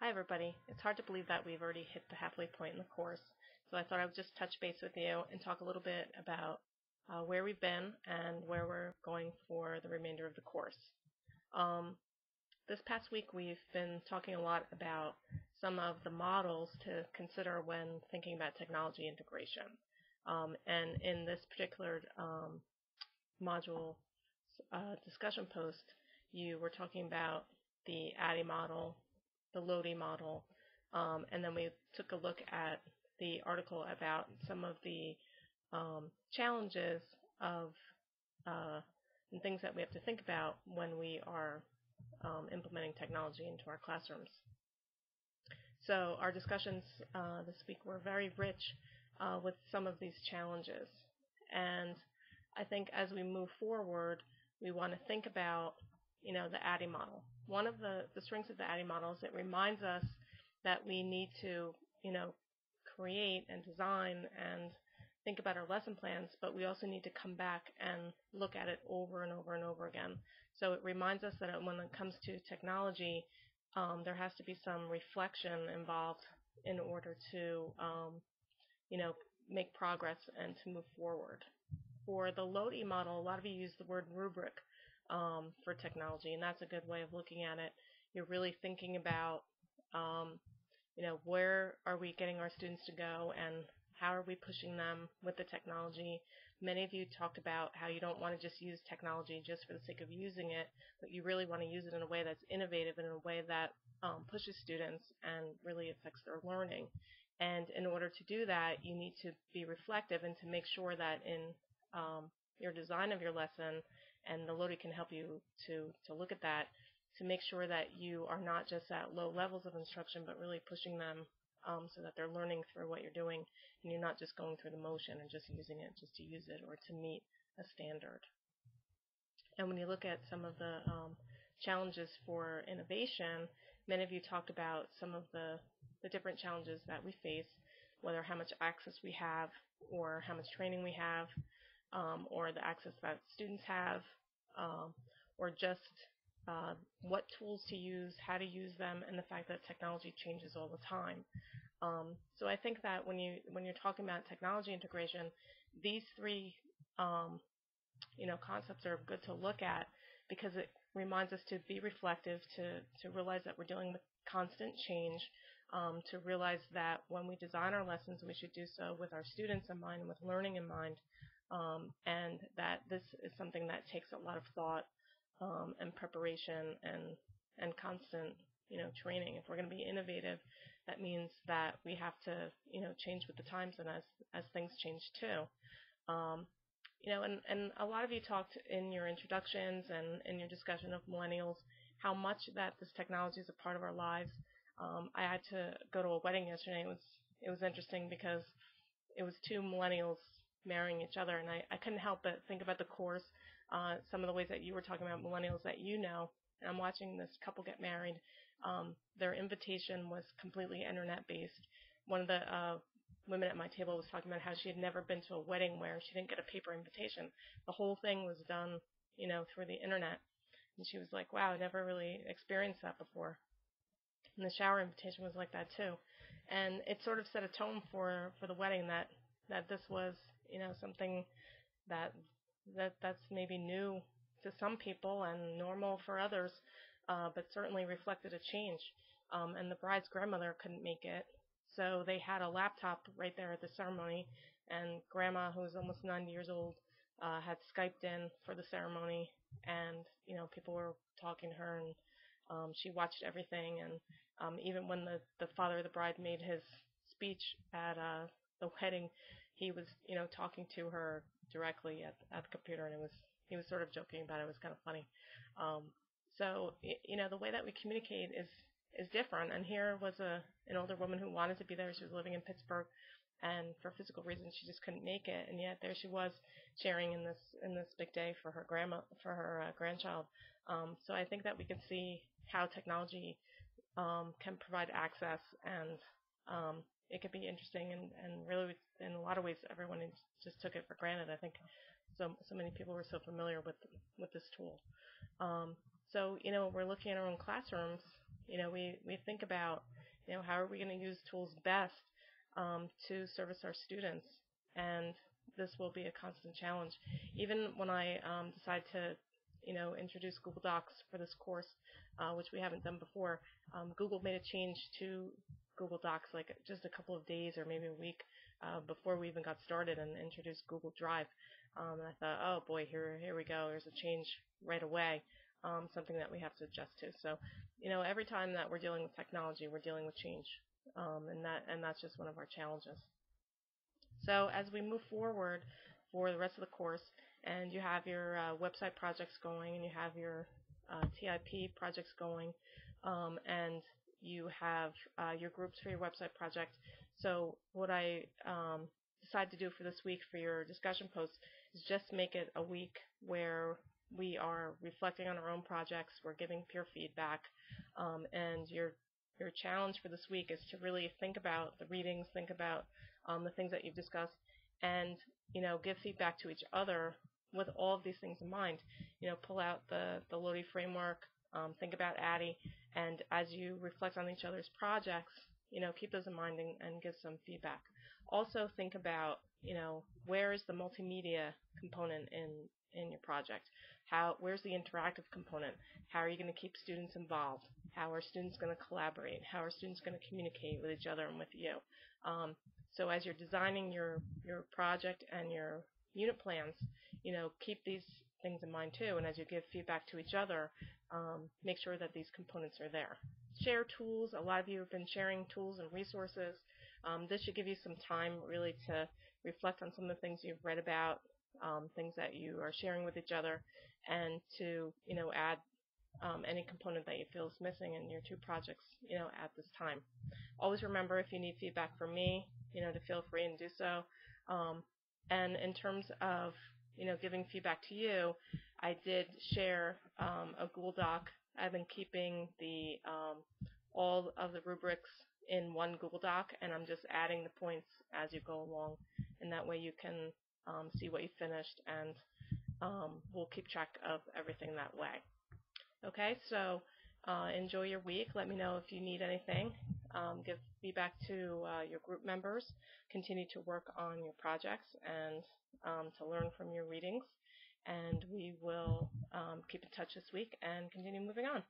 Hi, everybody. It's hard to believe that we've already hit the halfway point in the course, so I thought I would just touch base with you and talk a little bit about where we've been and where we're going for the remainder of the course. Um, this past week, we've been talking a lot about some of the models to consider when thinking about technology integration. And in this particular module discussion post, you were talking about the ADDIE model, the LODI model, and then we took a look at the article about some of the challenges of and things that we have to think about when we are implementing technology into our classrooms. So our discussions this week were very rich with some of these challenges. And I think as we move forward, we want to think about, the ADDIE model. One of the strengths of the ADDIE model is it reminds us that we need to, create and design and think about our lesson plans, but we also need to come back and look at it over and over and over again. So it reminds us that when it comes to technology, there has to be some reflection involved in order to, make progress and to move forward. For the LODI model, a lot of you use the word rubric for technology, and that's a good way of looking at it. You're really thinking about, where are we getting our students to go and how are we pushing them with the technology. Many of you talked about how you don't want to just use technology just for the sake of using it, but you really want to use it in a way that's innovative, in a way that pushes students and really affects their learning. And in order to do that, you need to be reflective and to make sure that in your design of your lesson, and the LODI can help you to look at that, to make sure that you are not just at low levels of instruction, but really pushing them so that they're learning through what you're doing, and you're not just going through the motion and just using it just to use it or to meet a standard. And when you look at some of the challenges for innovation, many of you talked about some of the different challenges that we face, whether how much access we have or how much training we have, or the access that students have, or just what tools to use, how to use them, and the fact that technology changes all the time. So I think that when you're talking about technology integration, these three concepts are good to look at, because it reminds us to be reflective, to realize that we're dealing with constant change, to realize that when we design our lessons, we should do so with our students in mind and with learning in mind, and that this is something that takes a lot of thought and preparation and constant training. If we're going to be innovative, that means that we have to change with the times, and as things change too. And a lot of you talked in your introductions and in your discussion of millennials how much that this technology is a part of our lives. I had to go to a wedding yesterday. It was interesting because it was two millennials marrying each other, and I couldn't help but think about the course, some of the ways that you were talking about millennials that and I'm watching this couple get married. Their invitation was completely internet-based. One of the women at my table was talking about how she had never been to a wedding where she didn't get a paper invitation. The whole thing was done, through the internet. And she was like, wow, I never really experienced that before. And the shower invitation was like that too. And it sort of set a tone for the wedding that this was, something that's maybe new to some people and normal for others, but certainly reflected a change. And the bride's grandmother couldn't make it, so they had a laptop right there at the ceremony, and Grandma, who was almost 90 years old, had Skyped in for the ceremony, and people were talking to her, and she watched everything. And even when the father of the bride made his speech at the wedding, he was talking to her directly at the computer, and he was sort of joking about it. It was kind of funny. So the way that we communicate is different. And here was an older woman who wanted to be there. She was living in Pittsburgh, and for physical reasons she just couldn't make it. And yet there she was, sharing in this big day for her grandchild. So I think that we can see how technology can provide access, and it could be interesting, and really in a lot of ways everyone just took it for granted. I think so many people were so familiar with this tool. So we're looking at our own classrooms. we think about, how are we going to use tools best to service our students, and this will be a constant challenge. Even when I decide to, introduce Google Docs for this course, which we haven't done before, Google made a change to Google Docs like just a couple of days or maybe a week before we even got started, and introduced Google Drive. And I thought, oh boy, here we go. There's a change right away, something that we have to adjust to. So, every time that we're dealing with technology, we're dealing with change, and that's just one of our challenges. So as we move forward for the rest of the course, and you have your website projects going, and you have your TIP projects going, and you have your groups for your website project. So what I decided to do for this week for your discussion posts is just make it a week where we are reflecting on our own projects, we're giving peer feedback, and your challenge for this week is to really think about the readings, think about the things that you've discussed, and give feedback to each other with all of these things in mind. Pull out the Lodi framework, think about ADDIE, and as you reflect on each other's projects, keep those in mind and give some feedback. Also think about, where is the multimedia component in your project? Where's the interactive component? How are you going to keep students involved? How are students going to collaborate? How are students going to communicate with each other and with you? So as you're designing your project and your unit plans, keep these things in mind too. And as you give feedback to each other, make sure that these components are there. Share tools. A lot of you have been sharing tools and resources. This should give you some time really to reflect on some of the things you've read about, things that you are sharing with each other, and to add any component that you feel is missing in your two projects at this time. Always remember, if you need feedback from me, to feel free and do so. And in terms of giving feedback to you, I did share a Google Doc. I've been keeping the all of the rubrics in one Google Doc, and I'm just adding the points as you go along, and that way you can see what you finished, and we'll keep track of everything that way. Okay, so enjoy your week. Let me know if you need anything. Give feedback to your group members. Continue to work on your projects and to learn from your readings. And we will keep in touch this week and continue moving on.